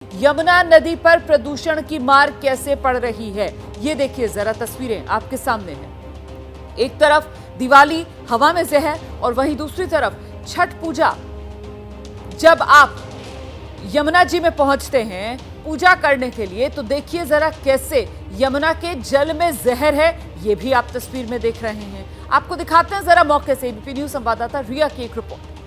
यमुना नदी पर प्रदूषण की मार कैसे पड़ रही है, ये देखिए जरा, तस्वीरें आपके सामने हैं। एक तरफ दिवाली हवा में जहर और वहीं दूसरी तरफ छठ पूजा। जब आप यमुना जी में पहुंचते हैं पूजा करने के लिए तो देखिए जरा कैसे यमुना के जल में जहर है, ये भी आप तस्वीर में देख रहे हैं। आपको दिखाते हैं जरा मौके से एबीपी न्यूज संवाददाता रिया की एक रिपोर्ट।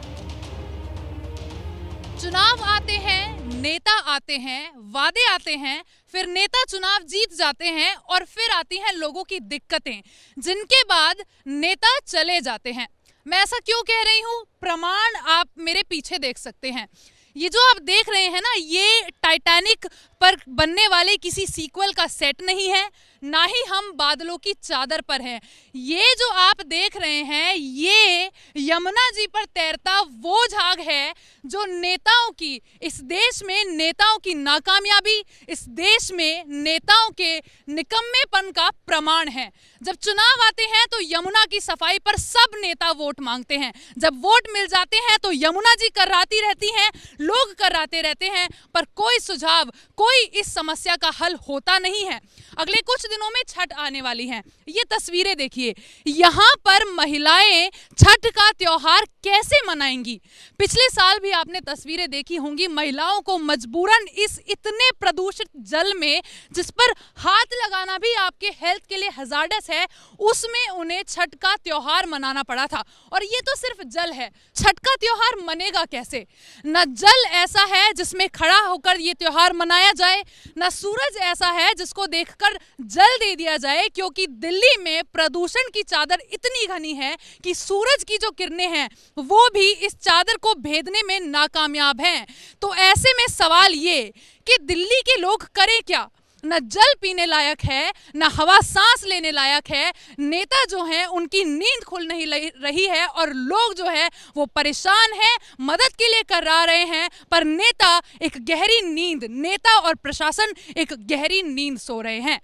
चुनाव आते हैं, नेता आते हैं, वादे आते हैं, फिर नेता चुनाव जीत जाते हैं और फिर आती हैं लोगों की दिक्कतें, जिनके बाद नेता चले जाते हैं। मैं ऐसा क्यों कह रही हूँ, प्रमाण आप मेरे पीछे देख सकते हैं। ये जो आप देख रहे हैं ना, ये टाइटैनिक पर बनने वाले किसी सीक्वल का सेट नहीं है, ना ही हम बादलों की चादर पर हैं। ये जो आप देख रहे हैं, ये यमुना जी पर तैरता वो झाग है जो नेताओं की, इस देश में नेताओं की नाकामयाबी, इस देश में नेताओं के निकम्मेपन का प्रमाण है। जब चुनाव आते हैं तो यमुना की सफाई पर सब नेता वोट मांगते हैं। जब वोट मिल जाते हैं तो यमुना जी कर्राती रहती हैं, लोग कर्राते रहते हैं, पर कोई सुझाव, कोई इस समस्या का हल होता नहीं है। अगले कुछ दिनों में छठ आने वाली है। ये तस्वीरें देखिए, यहाँ पर महिलाएं छठ का त्योहार कैसे मनाएंगी। पिछले साल भी आपने तस्वीरें देखी होंगी, महिलाओं को मजबूरन इस इतने प्रदूषित जल में, जिस पर हाथ लगाना भी आपके हेल्थ के लिए हजार्डस है, उसमें उन्हें छठ का त्योहार मनाना पड़ा था। और ये तो सिर्फ जल है, छठ का त्योहार मनेगा कैसे? न जल ऐसा है जिसमें खड़ा होकर ये त्योहार मनाया जाए, न सूरज ऐसा है जिसको देखकर जल दे दिया जाए, क्योंकि दिल्ली में प्रदूषण की चादर इतनी घनी है कि सूरज की जो किरणें हैं वो भी इस चादर को भेदने में नाकामयाब हैं। तो ऐसे में सवाल ये कि दिल्ली के लोग करें क्या? न जल पीने लायक है, न हवा सांस लेने लायक है। नेता जो हैं उनकी नींद खुल नहीं रही है और लोग जो है वो परेशान हैं, मदद के लिए करा रहे हैं, पर नेता एक गहरी नींद, नेता और प्रशासन एक गहरी नींद सो रहे हैं।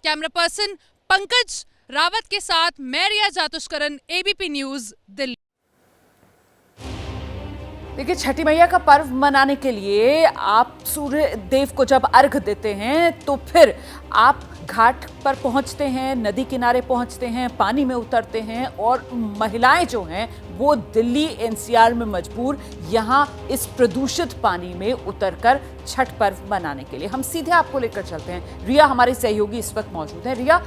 कैमरा पर्सन पंकज रावत के साथ मैं रिया जातुष्करन, एबीपी न्यूज, दिल्ली। देखिए, छठी मैया का पर्व मनाने के लिए आप सूर्य देव को जब अर्घ देते हैं तो फिर आप घाट पर पहुंचते हैं, नदी किनारे पहुंचते हैं, पानी में उतरते हैं और महिलाएं जो हैं वो दिल्ली एनसीआर में मजबूर यहां इस प्रदूषित पानी में उतरकर छठ पर्व मनाने के लिए। हम सीधे आपको लेकर चलते हैं। रिया हमारी सहयोगी इस वक्त मौजूद है। रिया,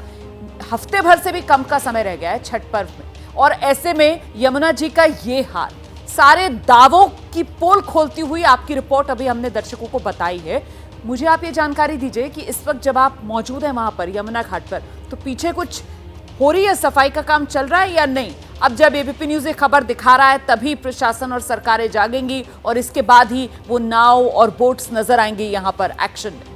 हफ्ते भर से भी कम का समय रह गया है छठ पर्व में और ऐसे में यमुना जी का ये हाल, सारे दावों की पोल खोलती हुई आपकी रिपोर्ट अभी हमने दर्शकों को बताई है। मुझे आप ये जानकारी दीजिए कि इस वक्त जब आप मौजूद हैं वहां पर यमुना घाट पर, तो पीछे कुछ हो रही है, सफाई का काम चल रहा है या नहीं? अब जब एबीपी न्यूज ये खबर दिखा रहा है तभी प्रशासन और सरकारें जागेंगी और इसके बाद ही वो नाव और बोट्स नजर आएंगी यहां पर एक्शन में।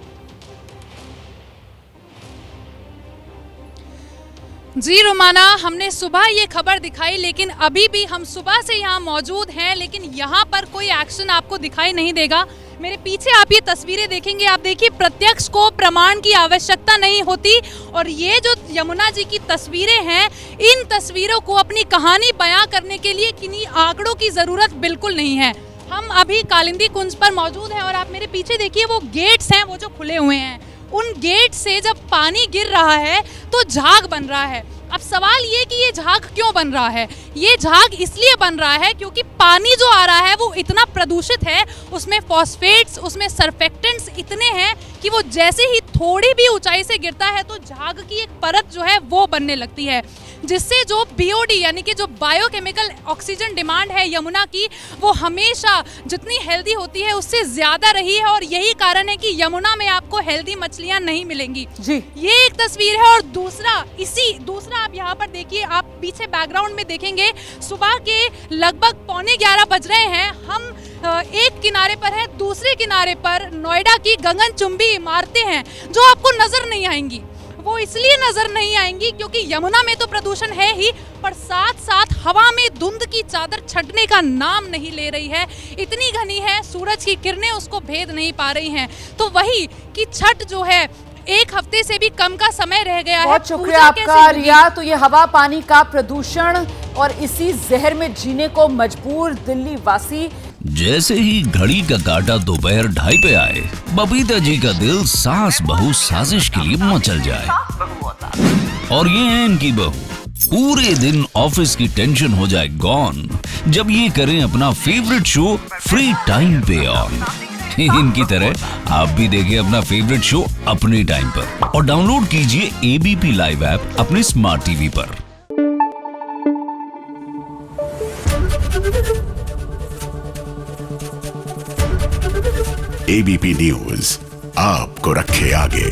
जी रोमाना, हमने सुबह ये खबर दिखाई, लेकिन अभी भी हम सुबह से यहाँ मौजूद हैं, लेकिन यहाँ पर कोई एक्शन आपको दिखाई नहीं देगा। मेरे पीछे आप ये तस्वीरें देखेंगे, आप देखिए, प्रत्यक्ष को प्रमाण की आवश्यकता नहीं होती। और ये जो यमुना जी की तस्वीरें हैं, इन तस्वीरों को अपनी कहानी बयां करने के लिए किन्हीं आंकड़ों की ज़रूरत बिल्कुल नहीं है। हम अभी कालिंदी कुंज पर मौजूद हैं और आप मेरे पीछे देखिए, वो गेट्स हैं वो जो खुले हुए हैं, उन गेट से जब पानी गिर रहा है तो झाग बन रहा है। अब सवाल ये कि ये झाग क्यों बन रहा है? ये झाग इसलिए बन रहा है क्योंकि पानी जो आ रहा है वो इतना प्रदूषित है, उसमें फॉस्फेट्स, उसमें सरफेक्टेंट्स इतने हैं कि वो जैसे ही थोड़ी भी ऊंचाई से गिरता है तो झाग की एक परत जो है वो बनने लगती है, जिससे जो बीओडी यानी कि जो बायोकेमिकल ऑक्सीजन डिमांड है यमुना की, वो हमेशा जितनी हेल्दी होती है उससे ज्यादा रही है। और यही कारण है कि यमुना में आपको हेल्दी मछलियां नहीं मिलेंगी जी। ये एक तस्वीर है। और दूसरा आप यहाँ पर देखिए, आप पीछे बैकग्राउंड में देखेंगे, सुबह के लगभग 11:15 बज रहे हैं। हम एक किनारे पर है, दूसरे किनारे पर नोएडा की गगनचुंबी इमारतें हैं जो आपको नजर नहीं आएंगी। वो इसलिए नजर नहीं आएंगी क्योंकि यमुना में तो प्रदूषण है ही, पर साथ साथ हवा में धुंध की चादर छटने का नाम नहीं ले रही है। इतनी घनी है, सूरज की किरणें उसको भेद नहीं पा रही हैं। तो वही कि छठ जो है, एक हफ्ते से भी कम का समय रह गया है। बहुत शुक्रिया आपका रिया। तो ये हवा पानी का प्रदूषण और इसी जहर में जीने को मजबूर दिल्ली वासी जैसे ही घड़ी का काटा दोपहर 2:30 पे आए, बबीता जी का दिल सास बहू साजिश के लिए मचल जाए। और ये है इनकी बहू, पूरे दिन ऑफिस की टेंशन हो जाए गॉन जब ये करें अपना फेवरेट शो फ्री टाइम पे ऑन। इनकी तरह आप भी देखें अपना फेवरेट शो अपने टाइम पर और डाउनलोड कीजिए एबीपी लाइव ऐप अपने स्मार्ट टीवी पर। एबीपी न्यूज आपको रखे आगे।